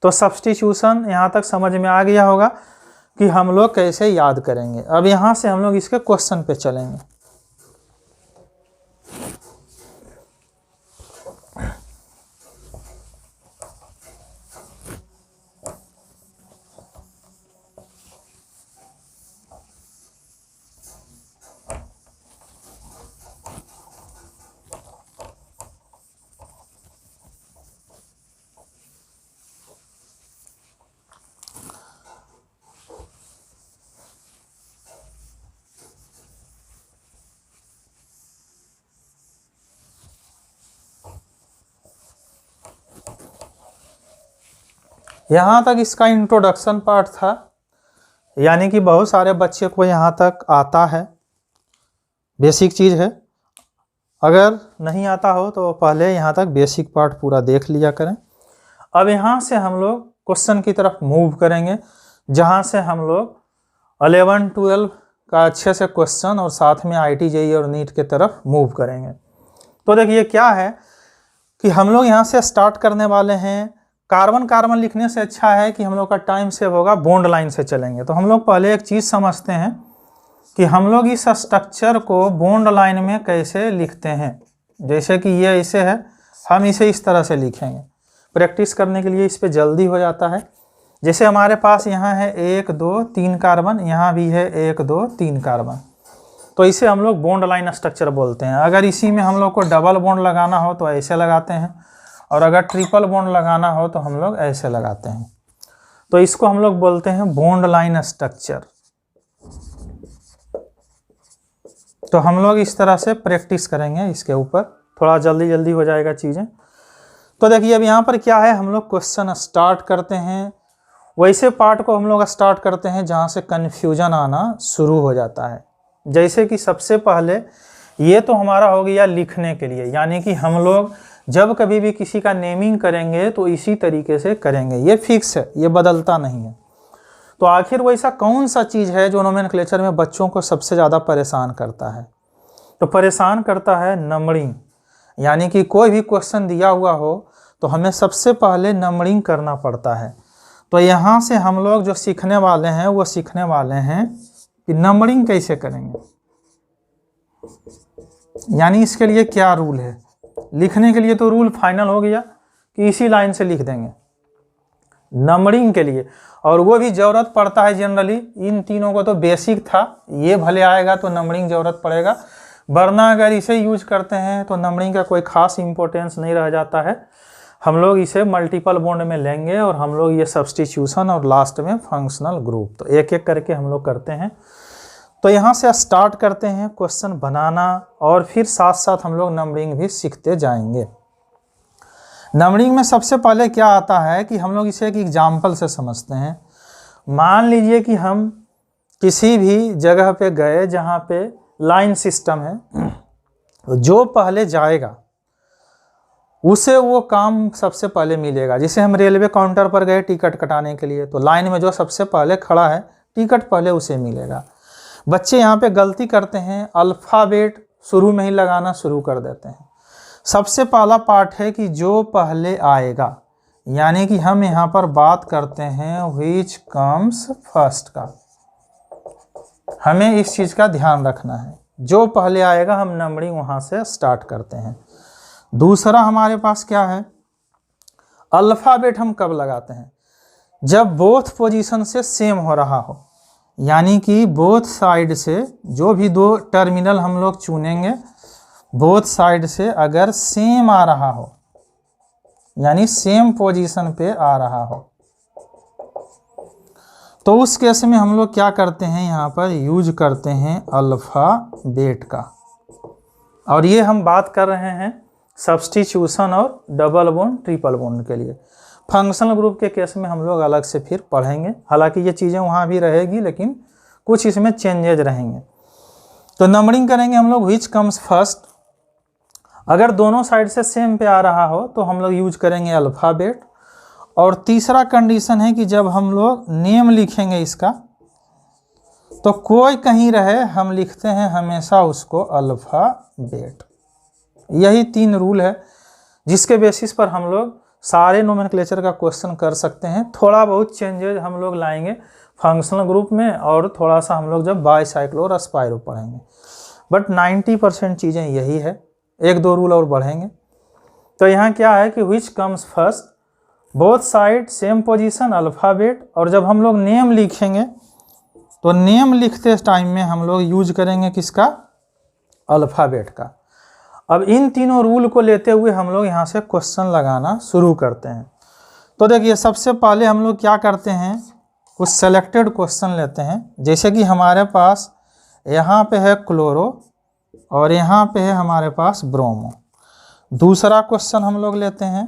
तो सब्स्टिट्यूशन यहाँ तक समझ में आ गया होगा कि हम लोग कैसे याद करेंगे। अब यहाँ से हम लोग इसके क्वेश्चन पे चलेंगे। यहाँ तक इसका इंट्रोडक्शन पार्ट था, यानी कि बहुत सारे बच्चे को यहाँ तक आता है, बेसिक चीज़ है। अगर नहीं आता हो तो पहले यहाँ तक बेसिक पार्ट पूरा देख लिया करें। अब यहाँ से हम लोग क्वेश्चन की तरफ मूव करेंगे, जहाँ से हम लोग 11-12 का अच्छे से क्वेश्चन और साथ में IIT JEE और नीट के तरफ मूव करेंगे। तो देखिए क्या है कि हम लोग यहाँ से स्टार्ट करने वाले हैं। कार्बन कार्बन लिखने से अच्छा है कि हम लोग का टाइम सेव होगा, बॉन्ड लाइन से चलेंगे। तो हम लोग पहले एक चीज़ समझते हैं कि हम लोग इस स्ट्रक्चर को बॉन्ड लाइन में कैसे लिखते हैं। जैसे कि ये ऐसे है, हम इसे इस तरह से लिखेंगे। प्रैक्टिस करने के लिए इस पर जल्दी हो जाता है। जैसे हमारे पास यहाँ है 1 2 3 कार्बन, यहाँ भी है 1 2 3 कार्बन, तो इसे हम लोग बॉन्ड लाइन स्ट्रक्चर बोलते हैं। अगर इसी में हम लोग को डबल बॉन्ड लगाना हो तो ऐसे लगाते हैं, और अगर ट्रिपल बॉन्ड लगाना हो तो हम लोग ऐसे लगाते हैं। तो इसको हम लोग बोलते हैं बॉन्ड लाइन स्ट्रक्चर। तो हम लोग इस तरह से प्रैक्टिस करेंगे इसके ऊपर, थोड़ा जल्दी जल्दी हो जाएगा चीज़ें। तो देखिए अब यहाँ पर क्या है, हम लोग क्वेश्चन स्टार्ट करते हैं। वैसे पार्ट को हम लोग स्टार्ट करते हैं जहाँ से कन्फ्यूजन आना शुरू हो जाता है। जैसे कि सबसे पहले ये तो हमारा हो गया लिखने के लिए, यानी कि हम लोग जब कभी भी किसी का नेमिंग करेंगे तो इसी तरीके से करेंगे, ये फिक्स है, ये बदलता नहीं है। तो आखिर वैसा कौन सा चीज़ है जो नोमेनक्लेचर में बच्चों को सबसे ज़्यादा परेशान करता है? तो परेशान करता है नंबरिंग। यानी कि कोई भी क्वेश्चन दिया हुआ हो तो हमें सबसे पहले नंबरिंग करना पड़ता है। तो यहाँ से हम लोग जो सीखने वाले हैं वो सीखने वाले हैं कि नंबरिंग कैसे करेंगे। यानी इसके लिए क्या रूल है, लिखने के लिए तो रूल फाइनल हो गया कि इसी लाइन से लिख देंगे। नंबरिंग के लिए, और वो भी ज़रूरत पड़ता है जनरली, इन तीनों को तो बेसिक था, ये भले आएगा तो नंबरिंग ज़रूरत पड़ेगा, वरना अगर इसे यूज करते हैं तो नंबरिंग का कोई खास इंपॉर्टेंस नहीं रह जाता है। हम लोग इसे मल्टीपल बॉन्ड में लेंगे और हम लोग ये सब्स्टिट्यूशन और लास्ट में फंक्शनल ग्रुप, तो एक एक करके हम लोग करते हैं। तो यहाँ से स्टार्ट करते हैं क्वेश्चन बनाना, और फिर साथ साथ हम लोग नंबरिंग भी सीखते जाएंगे। नंबरिंग में सबसे पहले क्या आता है कि हम लोग इसे एक एग्जाम्पल से समझते हैं। मान लीजिए कि हम किसी भी जगह पे गए जहाँ पे लाइन सिस्टम है, जो पहले जाएगा उसे वो काम सबसे पहले मिलेगा। जैसे हम रेलवे काउंटर पर गए टिकट कटाने के लिए, तो लाइन में जो सबसे पहले खड़ा है टिकट पहले उसे मिलेगा। बच्चे यहाँ पे गलती करते हैं, अल्फ़ाबेट शुरू में ही लगाना शुरू कर देते हैं। सबसे पहला पार्ट है कि जो पहले आएगा, यानी कि हम यहाँ पर बात करते हैं व्हिच कम्स फर्स्ट का। हमें इस चीज़ का ध्यान रखना है, जो पहले आएगा हम नंबरिंग वहाँ से स्टार्ट करते हैं। दूसरा हमारे पास क्या है, अल्फ़ाबेट हम कब लगाते हैं, जब बोथ पोजीशन से सेम हो रहा हो, यानी कि बोथ साइड से जो भी दो टर्मिनल हम लोग चुनेंगे, बोथ साइड से अगर सेम आ रहा हो, यानी सेम पोजीशन पे आ रहा हो, तो उस केस में हम लोग क्या करते हैं, यहाँ पर यूज करते हैं अल्फ़ाबेट का। और ये हम बात कर रहे हैं सब्स्टिट्यूशन और डबल बॉन्ड ट्रिपल बॉन्ड के लिए। फंक्शनल ग्रुप के केस में हम लोग अलग से फिर पढ़ेंगे, हालांकि ये चीज़ें वहाँ भी रहेगी लेकिन कुछ इसमें चेंजेज रहेंगे। तो नंबरिंग करेंगे हम लोग व्हिच कम्स फर्स्ट। अगर दोनों साइड से सेम पे आ रहा हो तो हम लोग यूज करेंगे अल्फ़ाबेट। और तीसरा कंडीशन है कि जब हम लोग नेम लिखेंगे इसका, तो कोई कहीं रहे हम लिखते हैं हमेशा उसको अल्फ़ाबेट। यही 3 रूल है जिसके बेसिस पर हम लोग सारे नोमेनक्लेचर का क्वेश्चन कर सकते हैं। थोड़ा बहुत चेंजेज हम लोग लाएंगे फंक्शनल ग्रुप में, और थोड़ा सा हम लोग जब बाईसाइक्लो और स्पाइरो पढ़ेंगे, बट 90% चीज़ें यही है, 1-2 रूल और बढ़ेंगे। तो यहाँ क्या है कि which comes first, both side same position, alphabet. और जब हम लोग नेम लिखेंगे तो नेम लिखते टाइम में हम लोग यूज करेंगे किसका, अल्फ़ाबेट का। अब इन तीनों रूल को लेते हुए हम लोग यहाँ से क्वेश्चन लगाना शुरू करते हैं। तो देखिए सबसे पहले हम लोग क्या करते हैं, कुछ सेलेक्टेड क्वेश्चन लेते हैं। जैसे कि हमारे पास यहाँ पे है क्लोरो और यहाँ पे है हमारे पास ब्रोमो। दूसरा क्वेश्चन हम लोग लेते हैं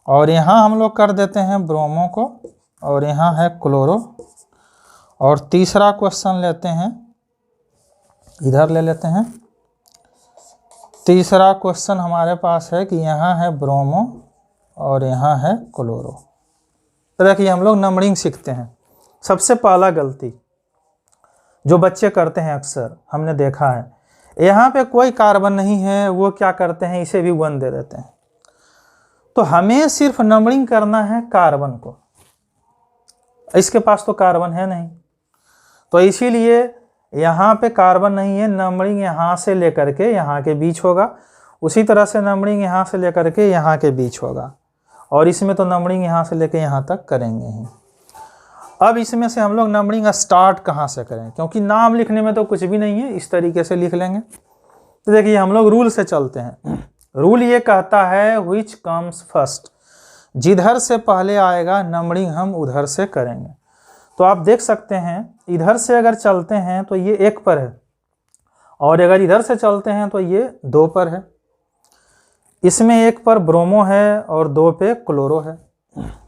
और यहाँ हम लोग कर देते हैं ब्रोमो को, और यहाँ है क्लोरो। और तीसरा क्वेश्चन लेते हैं, इधर ले लेते हैं। तीसरा क्वेश्चन हमारे पास है कि यहाँ है ब्रोमो और यहाँ है क्लोरो। तो देखिए हम लोग नंबरिंग सीखते हैं। सबसे पहला गलती जो बच्चे करते हैं अक्सर हमने देखा है, यहाँ पे कोई कार्बन नहीं है, वो क्या करते हैं इसे भी 1 दे देते हैं। तो हमें सिर्फ नंबरिंग करना है कार्बन को, इसके पास तो कार्बन है नहीं, तो इसीलिए यहाँ पे कार्बन नहीं है, नंबरिंग यहाँ से लेकर के यहाँ के बीच होगा। उसी तरह से नंबरिंग यहाँ से लेकर के यहाँ के बीच होगा, और इसमें तो नंबरिंग यहाँ से लेकर यहाँ तक करेंगे ही। अब इसमें से हम लोग नंबरिंग स्टार्ट कहाँ से करें, क्योंकि नाम लिखने में तो कुछ भी नहीं है, इस तरीके से लिख लेंगे। तो देखिए हम लोग रूल से चलते हैं। रूल ये कहता है व्हिच कम्स फर्स्ट, जिधर से पहले आएगा नंबरिंग हम उधर से करेंगे। तो आप देख सकते हैं इधर से अगर चलते हैं तो ये 1 पर है, और अगर इधर से चलते हैं तो ये 2 पर है। इसमें 1 पर ब्रोमो है और 2 पे क्लोरो है।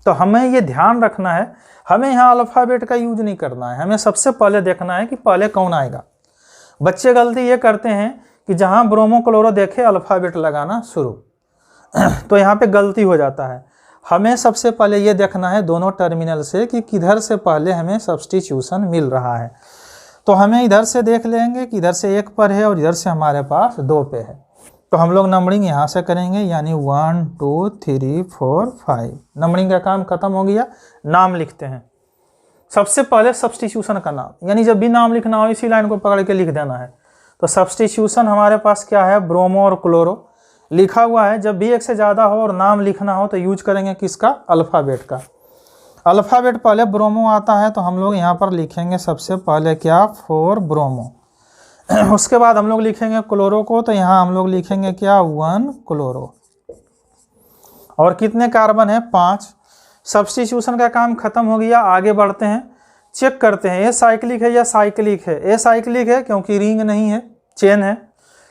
तो हमें ये ध्यान रखना है, हमें यहाँ अल्फ़ाबेट का यूज नहीं करना है, हमें सबसे पहले देखना है कि पहले कौन आएगा। बच्चे गलती ये करते हैं कि जहाँ ब्रोमो क्लोरो देखे अल्फ़ाबेट लगाना शुरू, तो यहाँ पे गलती हो जाता है। हमें सबसे पहले ये देखना है दोनों टर्मिनल से कि किधर से पहले हमें सब्स्टिट्यूशन मिल रहा है। तो हमें इधर से देख लेंगे कि इधर से 1 पर है और इधर से हमारे पास 2 पे है। तो हम लोग नंबरिंग यहाँ से करेंगे, यानी 1 2 3 4 5। नंबरिंग का काम खत्म हो गया। नाम लिखते हैं सबसे पहले सब्स्टिट्यूशन का नाम, यानी जब भी नाम लिखना हो इसी लाइन को पकड़ के लिख देना है। तो सब्स्टिट्यूशन हमारे पास क्या है, ब्रोमो और क्लोरो लिखा हुआ है। जब भी एक से ज़्यादा हो और नाम लिखना हो तो यूज करेंगे किसका, अल्फ़ाबेट का। अल्फ़ाबेट पहले ब्रोमो आता है तो हम लोग यहाँ पर लिखेंगे सबसे पहले क्या, 4 ब्रोमो। उसके बाद हम लोग लिखेंगे क्लोरो को, तो यहाँ हम लोग लिखेंगे क्या, 1 क्लोरो। और कितने कार्बन है, 5। सब्स्टिट्यूशन का काम खत्म हो गया। आगे बढ़ते हैं, चेक करते हैं ये साइक्लिक है या साइक्लिक है। ए साइक्लिक है क्योंकि रिंग नहीं है, चेन है,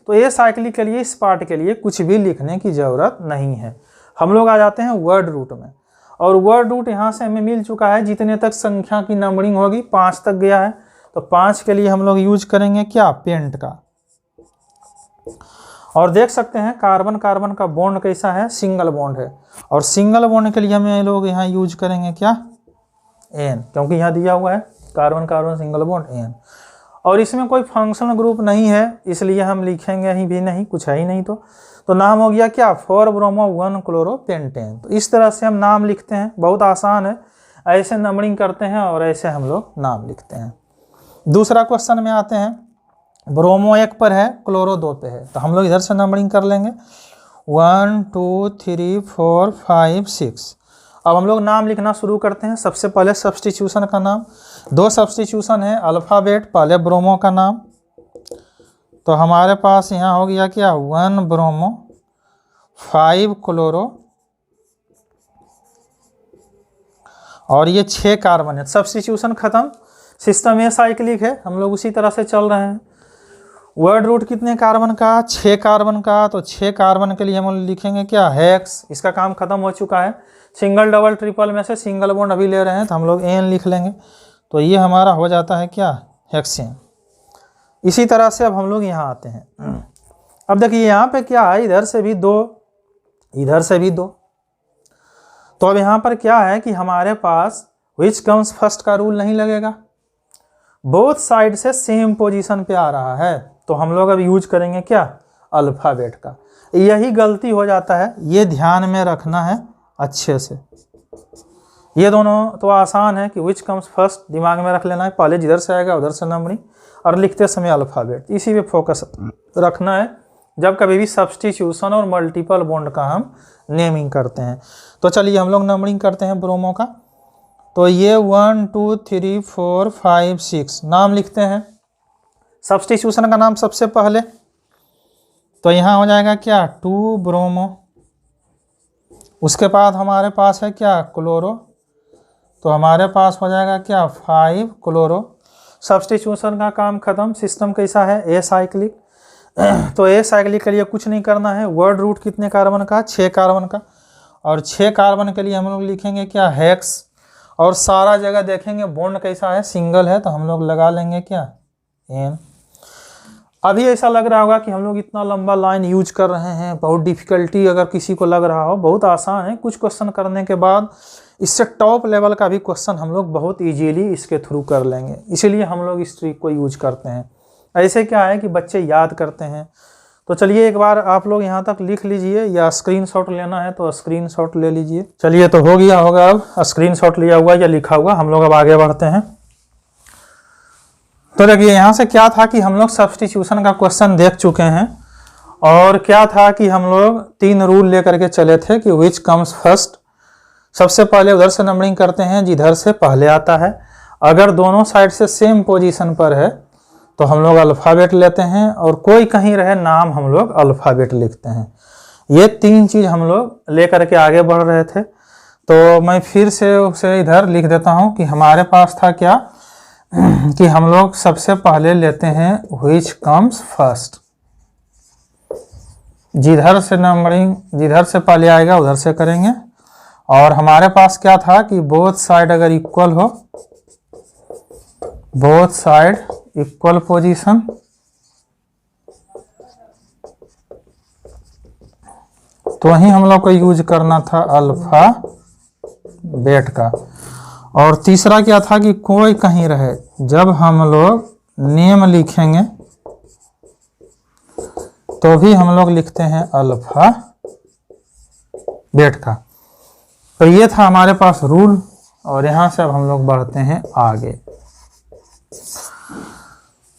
तो ए साइक्लिक के लिए इस पार्ट के लिए कुछ भी लिखने की ज़रूरत नहीं है। हम लोग आ जाते हैं वर्ड रूट में, और वर्ड रूट यहाँ से हमें मिल चुका है। जितने तक संख्या की नंबरिंग होगी 5 तक गया है, तो 5 के लिए हम लोग यूज करेंगे क्या, पेंट का। और देख सकते हैं कार्बन कार्बन का बॉन्ड कैसा है, सिंगल बॉन्ड है। और सिंगल बॉन्ड के लिए हम लोग यहाँ यूज करेंगे क्या, एन, क्योंकि यहाँ दिया हुआ है carbon carbon single bond N. और इसमें कोई फंक्शनल ग्रुप नहीं है, इसलिए हम लिखेंगे ही भी नहीं, कुछ है ही नहीं। तो नाम हो गया क्या, 4 ब्रोमो 1 क्लोरो पेंटेन। तो इस तरह से हम नाम लिखते हैं, बहुत आसान है। ऐसे नंबरिंग करते हैं और ऐसे हम लोग नाम लिखते हैं। दूसरा क्वेश्चन में आते हैं, ब्रोमो 1 पर है, क्लोरो 2 पे है, तो हम लोग इधर से नंबरिंग कर लेंगे 1 2 3 4 5 6। अब हम लोग नाम लिखना शुरू करते हैं। सबसे पहले सब्स्टिट्यूशन का नाम, 2 सब्स्टिट्यूशन है, अल्फ़ाबेट, पहले ब्रोमो का नाम, तो हमारे पास यहाँ हो गया क्या, 1 ब्रोमो 5 क्लोरो, और ये 6 कार्बन है। सब्स्टिट्यूशन खत्म, सिस्टम ए साइक्लिक है, हम लोग उसी तरह से चल रहे हैं। वर्ड रूट कितने कार्बन का, 6 कार्बन का, तो 6 कार्बन के लिए हम लिखेंगे क्या, हेक्स। इसका काम खत्म हो चुका है। सिंगल डबल ट्रिपल में से सिंगल बॉन्ड अभी ले रहे हैं, तो हम लोग एन लिख लेंगे, तो ये हमारा हो जाता है क्या, हेक्सेन। इसी तरह से अब हम लोग यहाँ आते हैं। अब देखिए यहाँ पे क्या है, इधर से भी 2, इधर से भी 2। तो अब यहाँ पर क्या है कि हमारे पास विच कम्स फर्स्ट का रूल नहीं लगेगा, बोथ साइड से सेम पोजीशन पे आ रहा है, तो हम लोग अब यूज करेंगे क्या, अल्फ़ाबेट का। यही गलती हो जाता है, ये ध्यान में रखना है अच्छे से। ये दोनों तो आसान है कि विच कम्स फर्स्ट दिमाग में रख लेना है, पहले जिधर से आएगा उधर से नंबरिंग, और लिखते समय अल्फ़ाबेट, इसी पे फोकस रखना है जब कभी भी सब्स्टिट्यूशन और मल्टीपल बॉन्ड का हम नेमिंग करते हैं। तो चलिए हम लोग नंबरिंग करते हैं ब्रोमो का। तो ये 1 2 3 4 5 6 नाम लिखते हैं। सब्स्टिट्यूशन का नाम सबसे पहले, तो यहाँ हो जाएगा क्या, 2 ब्रोमो। उसके बाद हमारे पास है क्या, क्लोरो, तो हमारे पास हो जाएगा क्या, 5 क्लोरो। सब्स्टिट्यूशन का काम खत्म। सिस्टम कैसा है, ए साइक्लिक। तो ए साइक्लिक के लिए कुछ नहीं करना है। वर्ड रूट कितने कार्बन का, 6 कार्बन का, और 6 कार्बन के लिए हम लोग लिखेंगे क्या, हेक्स। और सारा जगह देखेंगे बॉन्ड कैसा है, सिंगल है, तो हम लोग लगा लेंगे क्या, एन। अभी ऐसा लग रहा होगा कि हम लोग इतना लंबा लाइन यूज कर रहे हैं, बहुत डिफिकल्टी अगर किसी को लग रहा हो, बहुत आसान है। कुछ क्वेश्चन करने के बाद इससे टॉप लेवल का भी क्वेश्चन हम लोग बहुत इजीली इसके थ्रू कर लेंगे, इसीलिए हम लोग इस ट्रिक को यूज करते हैं। ऐसे क्या है कि बच्चे याद करते हैं। तो चलिए एक बार आप लोग यहाँ तक लिख लीजिए, या स्क्रीनशॉट लेना है तो स्क्रीनशॉट ले लीजिए। चलिए तो हो गया होगा, अब स्क्रीनशॉट लिया हुआ या लिखा हुआ। हम लोग अब आगे बढ़ते हैं। तो देखिए यहाँ से क्या था कि हम लोग सब्स्टिट्यूशन का क्वेश्चन देख चुके हैं, और क्या था कि हम लोग 3 रूल लेकर के चले थे कि विच कम्स फर्स्ट। सबसे पहले उधर से नंबरिंग करते हैं जिधर से पहले आता है। अगर दोनों साइड से सेम पोजीशन पर है तो हम लोग अल्फ़ाबेट लेते हैं, और कोई कहीं रहे नाम हम लोग अल्फ़ाबेट लिखते हैं। ये 3 चीज़ हम लोग लेकर के आगे बढ़ रहे थे। तो मैं फिर से उसे इधर लिख देता हूँ कि हमारे पास था क्या कि हम लोग सबसे पहले लेते हैं व्हिच कम्स फर्स्ट। जिधर से नंबरिंग जिधर से पहले आएगा उधर से करेंगे। और हमारे पास क्या था कि बोथ साइड अगर इक्वल हो, बोथ साइड इक्वल पोजीशन, तो ही हम लोग को यूज करना था अल्फ़ाबेट का। और तीसरा क्या था कि कोई कहीं रहे, जब हम लोग नेम लिखेंगे तो भी हम लोग लिखते हैं अल्फ़ाबेट का। तो ये था हमारे पास रूल, और यहाँ से अब हम लोग बढ़ते हैं आगे।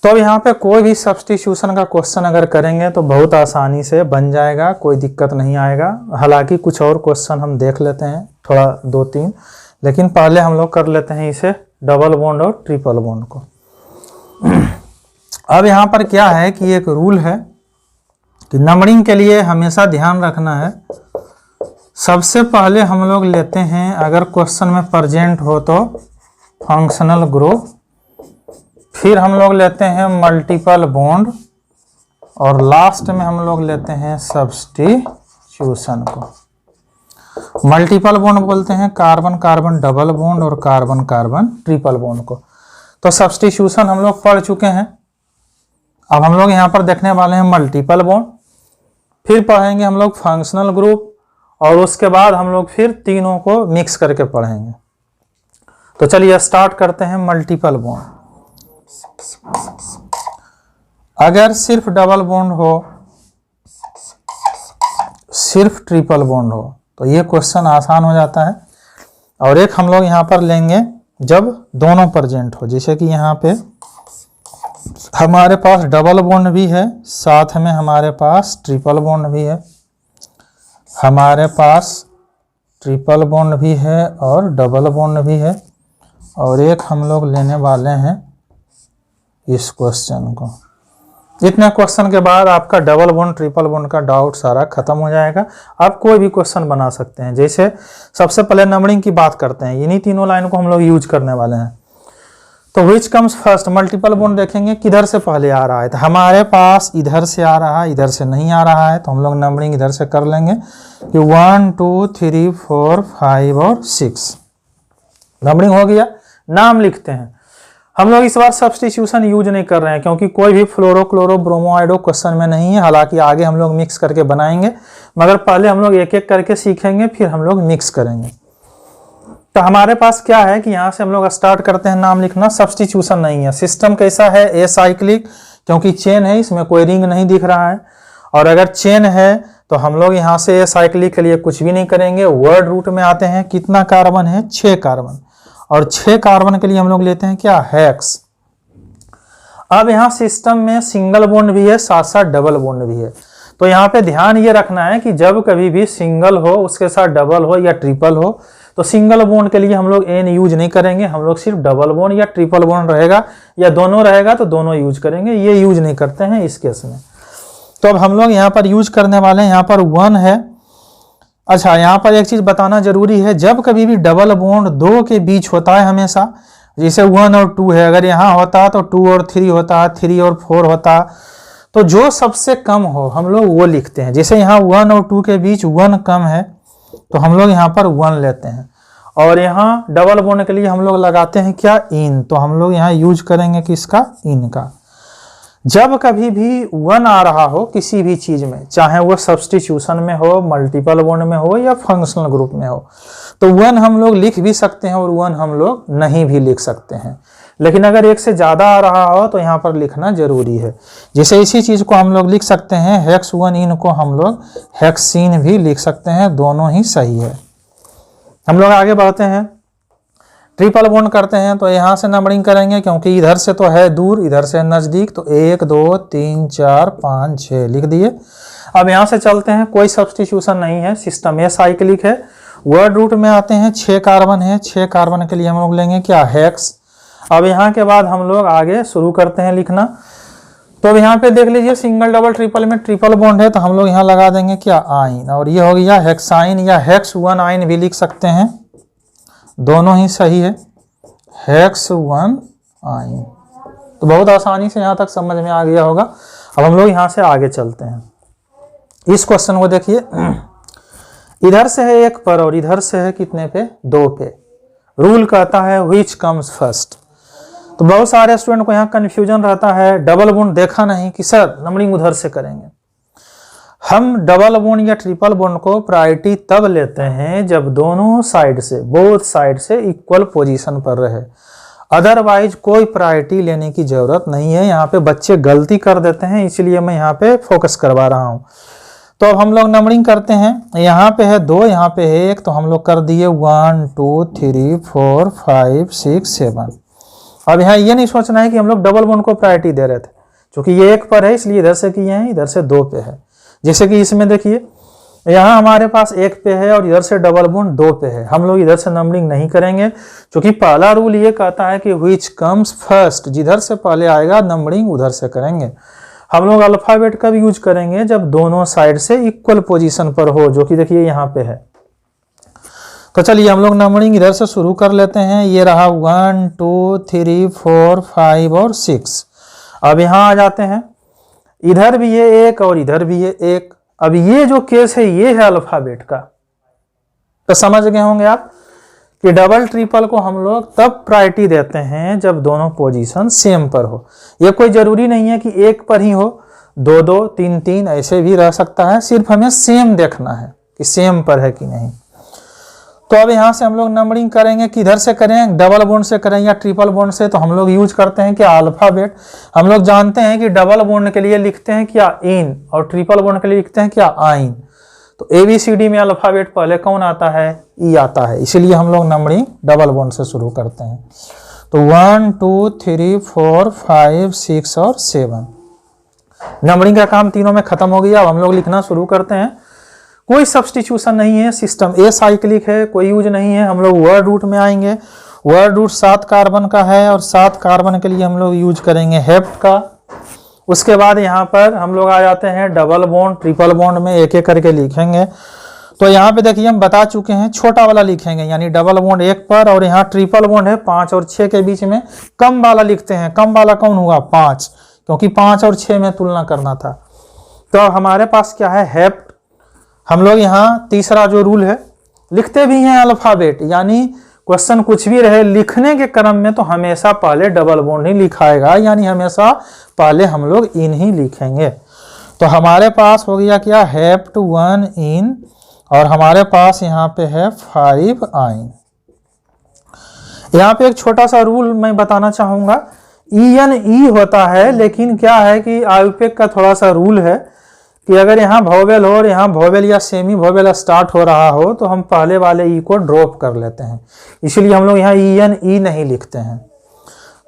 तो अब यहाँ पे कोई भी सब्स्टिट्यूशन का क्वेश्चन अगर करेंगे तो बहुत आसानी से बन जाएगा, कोई दिक्कत नहीं आएगा। हालांकि कुछ और क्वेश्चन हम देख लेते हैं, थोड़ा 2-3, लेकिन पहले हम लोग कर लेते हैं इसे डबल बॉन्ड और ट्रिपल बॉन्ड को। अब यहाँ पर क्या है कि एक रूल है कि नंबरिंग के लिए हमेशा ध्यान रखना है, सबसे पहले हम लोग लेते हैं, अगर क्वेश्चन में प्रेजेंट हो तो फंक्शनल ग्रुप, फिर हम लोग लेते हैं मल्टीपल बॉन्ड, और लास्ट में हम लोग लेते हैं सब्स्टिट्यूशन को। मल्टीपल बॉन्ड बोलते हैं कार्बन कार्बन डबल बॉन्ड और कार्बन कार्बन ट्रिपल बॉन्ड को। तो सब्स्टिट्यूशन हम लोग पढ़ चुके हैं। अब हम लोग यहाँ पर देखने वाले हैं मल्टीपल बॉन्ड, फिर पढ़ेंगे हम लोग फंक्शनल ग्रुप, और उसके बाद हम लोग फिर तीनों को मिक्स करके पढ़ेंगे। तो चलिए स्टार्ट करते हैं मल्टीपल बॉन्ड। अगर सिर्फ डबल बॉन्ड हो, सिर्फ ट्रिपल बॉन्ड हो, तो ये क्वेश्चन आसान हो जाता है। और एक हम लोग यहाँ पर लेंगे जब दोनों प्रेजेंट हो, जैसे कि यहाँ पे हमारे पास डबल बॉन्ड भी है, साथ में हमारे पास ट्रिपल बॉन्ड भी है, हमारे पास ट्रिपल बॉन्ड भी है और डबल बॉन्ड भी है। और एक हम लोग लेने वाले हैं इस क्वेश्चन को। इतने क्वेश्चन के बाद आपका डबल बॉन्ड ट्रिपल बॉन्ड का डाउट सारा खत्म हो जाएगा। आप कोई भी क्वेश्चन बना सकते हैं। जैसे सबसे पहले नंबरिंग की बात करते हैं, इन्हीं तीनों लाइन को हम लोग यूज करने वाले हैं। तो which comes first, multiple bond देखेंगे किधर से पहले आ रहा है, तो हमारे पास इधर से आ रहा है, इधर से नहीं आ रहा है, तो हम लोग नंबरिंग इधर से कर लेंगे कि 1 2 3 4 5 और 6 नंबरिंग हो गया। नाम लिखते हैं। हम लोग इस बार सब्स्टिट्यूशन यूज नहीं कर रहे हैं क्योंकि कोई भी फ्लोरो क्लोरो ब्रोमोआइडो क्वेश्चन में नहीं है। हालांकि आगे हम लोग मिक्स करके बनाएंगे, मगर पहले हम लोग एक एक करके सीखेंगे, फिर हम लोग मिक्स करेंगे। तो हमारे पास क्या है कि यहाँ से हम लोग स्टार्ट करते हैं नाम लिखना। सब्स्टिट्यूशन नहीं है। सिस्टम कैसा है, एसाइक्लिक, क्योंकि चेन है, इसमें कोई रिंग नहीं दिख रहा है। और अगर चेन है तो हम लोग यहाँ से एसाइक्लिक के लिए कुछ भी नहीं करेंगे। वर्ड रूट में आते हैं। कितना कार्बन है, 6 कार्बन, और 6 कार्बन के लिए हम लोग लेते हैं क्या, हेक्स। अब यहाँ सिस्टम में सिंगल बॉन्ड भी है, साथ साथ डबल बॉन्ड भी है। तो यहाँ पे ध्यान ये रखना है कि जब कभी भी सिंगल हो, उसके साथ डबल हो या ट्रिपल हो, तो सिंगल बॉन्ड के लिए हम लोग एन यूज नहीं करेंगे। हम लोग सिर्फ डबल बॉन्ड या ट्रिपल बॉन्ड रहेगा या दोनों रहेगा तो दोनों यूज करेंगे। ये यूज नहीं करते हैं इस केस में। तो अब हम लोग यहाँ पर यूज करने वाले हैं, यहाँ पर 1 है। अच्छा, यहाँ पर एक चीज बताना जरूरी है, जब कभी भी डबल बॉन्ड 2 के बीच होता है हमेशा, जैसे 1 और 2 है, अगर यहाँ होता तो 2 और 3 होता, 3 और 4 होता, तो जो सबसे कम हो हम लोग वो लिखते हैं। जैसे यहाँ 1 और 2 के बीच 1 कम है तो हम लोग यहाँ पर 1 लेते हैं। और यहाँ डबल बॉन्ड के लिए हम लोग लगाते हैं क्या, इन। तो हम लोग यहाँ यूज करेंगे किसका, इन का। जब कभी भी 1 आ रहा हो किसी भी चीज में, चाहे वो सब्स्टिट्यूशन में हो, मल्टीपल बॉन्ड में हो या फंक्शनल ग्रुप में हो, तो 1 हम लोग लिख भी सकते हैं और 1 हम लोग नहीं भी लिख सकते हैं। लेकिन अगर एक से ज्यादा आ रहा हो तो यहाँ पर लिखना जरूरी है। जैसे इसी चीज को हम लोग लिख सकते हैं हेक्स 1 इन को हम लोग हेक्सीन भी लिख सकते हैं, दोनों ही सही है। हम लोग आगे बढ़ते हैं, ट्रिपल बॉन्ड करते हैं। तो यहाँ से नंबरिंग करेंगे क्योंकि इधर से तो है दूर, इधर से नजदीक, तो 1 2 3 4 5 6 लिख दिए। अब यहाँ से चलते हैं, कोई सब्स्टिट्यूशन नहीं है, सिस्टम एसाइक्लिक है। वर्ड रूट में आते हैं, 6 कार्बन है, 6 कार्बन के लिए हम लोग लेंगे क्या, हेक्स। अब यहाँ के बाद हम लोग आगे शुरू करते हैं लिखना। तो अब यहाँ पे देख लीजिए सिंगल डबल ट्रिपल में ट्रिपल बॉन्ड है, तो हम लोग यहाँ लगा देंगे क्या, आइन। और ये हो गया हेक्साइन या हेक्स 1 आइन भी लिख सकते हैं, दोनों ही सही है, हेक्स 1 आइन। तो बहुत आसानी से यहाँ तक समझ में आ गया होगा। अब हम लोग यहाँ से आगे चलते हैं। इस क्वेश्चन को देखिए, इधर से है 1 पर और इधर से है कितने पे, 2 पे। रूल कहता है व्हिच कम्स फर्स्ट। तो बहुत सारे स्टूडेंट को यहाँ कंफ्यूजन रहता है, डबल बॉन्ड देखा नहीं कि सर नंबरिंग उधर से करेंगे। हम डबल बॉन्ड या ट्रिपल बॉन्ड को प्रायोरिटी तब लेते हैं जब दोनों साइड से, बोथ साइड से इक्वल पोजीशन पर रहे। अदरवाइज कोई प्रायोरिटी लेने की जरूरत नहीं है। यहाँ पे बच्चे गलती कर देते हैं, इसलिए मैं यहाँ पे फोकस करवा रहा हूँ। तो अब हम लोग नंबरिंग करते हैं। यहाँ पे है 2, यहाँ पे है 1, तो हम लोग कर दिए 1 2 3 4 5 6 7। अब यहाँ ये नहीं सोचना है कि हम लोग डबल बॉन्ड को प्रायोरिटी दे रहे थे, क्योंकि ये 1 पर है इसलिए इधर से किए हैं, इधर से 2 पे है। जैसे कि इसमें देखिए यहाँ हमारे पास 1 पे है और इधर से डबल बॉन्ड 2 पे है, हम लोग इधर से नंबरिंग नहीं करेंगे, क्योंकि पहला रूल ये कहता है कि व्हिच कम्स फर्स्ट, जिधर से पहले आएगा नंबरिंग उधर से करेंगे। हम लोग अल्फाबेट का भी यूज करेंगे जब दोनों साइड से इक्वल पोजीशन पर हो, जो कि देखिए यहाँ पे है। तो चलिए हम लोग नंबरिंग इधर से शुरू कर लेते हैं। ये रहा 1 2 3 4 5 और 6। अब यहाँ आ जाते हैं, इधर भी ये 1 और इधर भी ये 1। अब ये जो केस है ये है अल्फाबेट का। तो समझ गए होंगे आप कि डबल ट्रिपल को हम लोग तब प्रायोरिटी देते हैं जब दोनों पोजीशन सेम पर हो। ये कोई जरूरी नहीं है कि 1 पर ही हो, 2 2 3 3 ऐसे भी रह सकता है, सिर्फ हमें सेम देखना है कि सेम पर है कि नहीं। तो अब यहाँ से हम लोग नंबरिंग करेंगे, किधर से करें, डबल बॉन्ड से करें या ट्रिपल बॉन्ड से। तो हम लोग यूज करते हैं कि अल्फाबेट। हम लोग जानते हैं कि डबल बॉन्ड के लिए लिखते हैं क्या इन, और ट्रिपल बॉन्ड के लिए लिखते हैं क्या आइन। तो ABCD में अल्फाबेट पहले कौन आता है, ई आता है, इसीलिए हम लोग नंबरिंग डबल बॉन्ड से शुरू करते हैं। तो 1 2 3 4 5 6 और 7 नंबरिंग का काम तीनों में खत्म हो गया। अब हम लोग लिखना शुरू करते हैं। कोई सब्स्टिट्यूशन नहीं है, सिस्टम ए साइक्लिक है, कोई यूज नहीं है। हम लोग वर्ड रूट में आएंगे। वर्ड रूट 7 कार्बन का है और 7 कार्बन के लिए हम लोग यूज करेंगे हेप्ट का। उसके बाद यहाँ पर हम लोग आ जाते हैं डबल बॉन्ड, ट्रिपल बॉन्ड में एक एक करके लिखेंगे। तो यहाँ पे देखिए हम बता चुके हैं, छोटा वाला लिखेंगे यानी डबल बॉन्ड 1 पर, और यहाँ ट्रिपल बॉन्ड है 5 और 6 के बीच में, कम वाला लिखते हैं। कम वाला कौन हुआ, 5, क्योंकि 5 और 6 में तुलना करना था। तो अब हमारे पास क्या है, हेप्ट। हम लोग यहाँ तीसरा जो रूल है, लिखते भी हैं अल्फाबेट, यानी क्वेश्चन कुछ भी रहे लिखने के क्रम में तो हमेशा पहले डबल बॉन्ड ही लिखाएगा, यानी हमेशा पहले हम लोग इन ही लिखेंगे। तो हमारे पास हो गया क्या, हेप्ट 1 इन, और हमारे पास यहाँ पे है 5 आइन। यहाँ पे एक छोटा सा रूल मैं बताना चाहूंगा, ई होता है, लेकिन क्या है कि आयुपेक का थोड़ा सा रूल है कि अगर यहाँ वोवेल हो और यहाँ वोवेल या सेमी वोवेल स्टार्ट हो रहा हो तो हम पहले वाले ई को ड्रॉप कर लेते हैं, इसलिए हम लोग यहाँ ई नहीं लिखते हैं।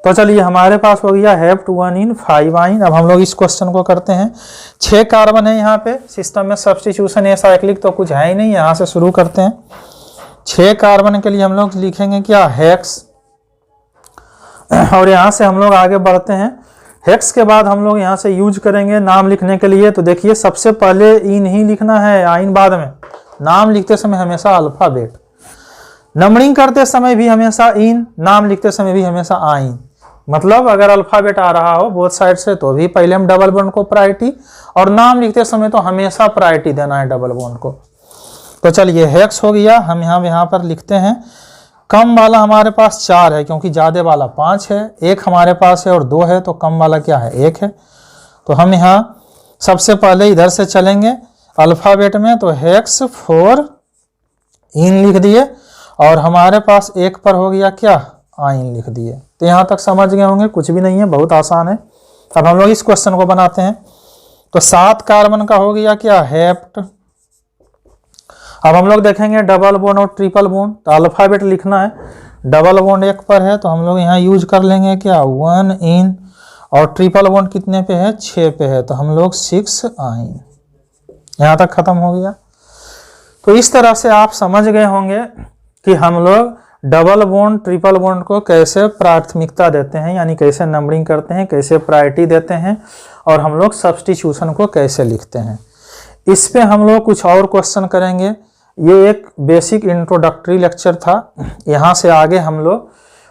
तो चलिए हमारे पास हो गया हेप्ट 1 इन 5 आइन। अब हम लोग इस क्वेश्चन को करते हैं। 6 कार्बन है यहाँ पे, सिस्टम में सब्स्टिट्यूशन ए साइक्लिक तो कुछ है ही नहीं, यहाँ से शुरू करते हैं। 6 कार्बन के लिए हम लोग लिखेंगे क्या, हेक्स, और यहाँ से हम लोग आगे बढ़ते हैं। हेक्स के बाद हम लोग यहाँ से यूज करेंगे नाम लिखने के लिए। तो देखिए सबसे पहले इन ही लिखना है, आइन बाद में। नाम लिखते समय हमेशा अल्फाबेट, नंबरिंग करते समय भी हमेशा इन, नाम लिखते समय भी हमेशा आइन। मतलब अगर अल्फाबेट आ रहा हो बोथ साइड से तो भी पहले हम डबल बॉन्ड को प्रायोरिटी, और नाम लिखते समय तो हमेशा प्रायोरिटी देना है डबल बॉन्ड को। तो चलिए हेक्स हो गया। हम यहाँ पर लिखते हैं। कम वाला हमारे पास 4 है, क्योंकि ज्यादा वाला 5 है। 1 हमारे पास है और 2 है, तो कम वाला क्या है, 1 है। तो हम यहाँ सबसे पहले इधर से चलेंगे अल्फाबेट में। तो हेक्स 4 इन लिख दिए, और हमारे पास 1 पर हो गया क्या, आइन लिख दिए। तो यहाँ तक समझ गए होंगे, कुछ भी नहीं है, बहुत आसान है। अब हम लोग इस क्वेश्चन को बनाते हैं। तो 7 कार्बन का हो गया क्या, हेप्ट। अब हम लोग देखेंगे डबल बॉन्ड और ट्रिपल बॉन्ड। तो अल्फाबेट लिखना है, डबल बॉन्ड 1 पर है तो हम लोग यहाँ यूज कर लेंगे क्या, 1 इन, और ट्रिपल बॉन्ड कितने पे है, 6 पे है, तो हम लोग 6 आइन। यहाँ तक खत्म हो गया। तो इस तरह से आप समझ गए होंगे कि हम लोग डबल बॉन्ड ट्रिपल बॉन्ड को कैसे प्राथमिकता देते हैं, यानी कैसे नंबरिंग करते हैं, कैसे प्रायोरिटी देते हैं, और हम लोग सब्स्टिट्यूशन को कैसे लिखते हैं। इस पे हम लोग कुछ और क्वेश्चन करेंगे। ये एक बेसिक इंट्रोडक्टरी लेक्चर था। यहाँ से आगे हम लोग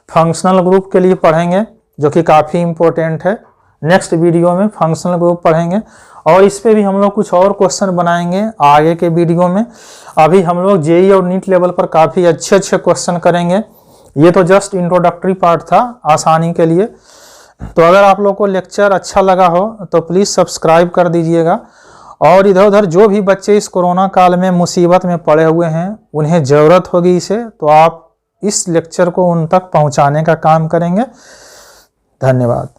फंक्शनल ग्रुप के लिए पढ़ेंगे, जो कि काफ़ी इम्पोर्टेंट है। नेक्स्ट वीडियो में फंक्शनल ग्रुप पढ़ेंगे, और इस पे भी हम लोग कुछ और क्वेश्चन बनाएंगे आगे के वीडियो में। अभी हम लोग जेई और नीट लेवल पर काफ़ी अच्छे क्वेश्चन करेंगे। ये तो जस्ट इंट्रोडक्टरी पार्ट था आसानी के लिए। तो अगर आप लोग को लेक्चर अच्छा लगा हो तो प्लीज़ सब्सक्राइब कर दीजिएगा, और इधर उधर जो भी बच्चे इस कोरोना काल में मुसीबत में पड़े हुए हैं उन्हें ज़रूरत होगी इसे, तो आप इस लेक्चर को उन तक पहुंचाने का काम करेंगे। धन्यवाद।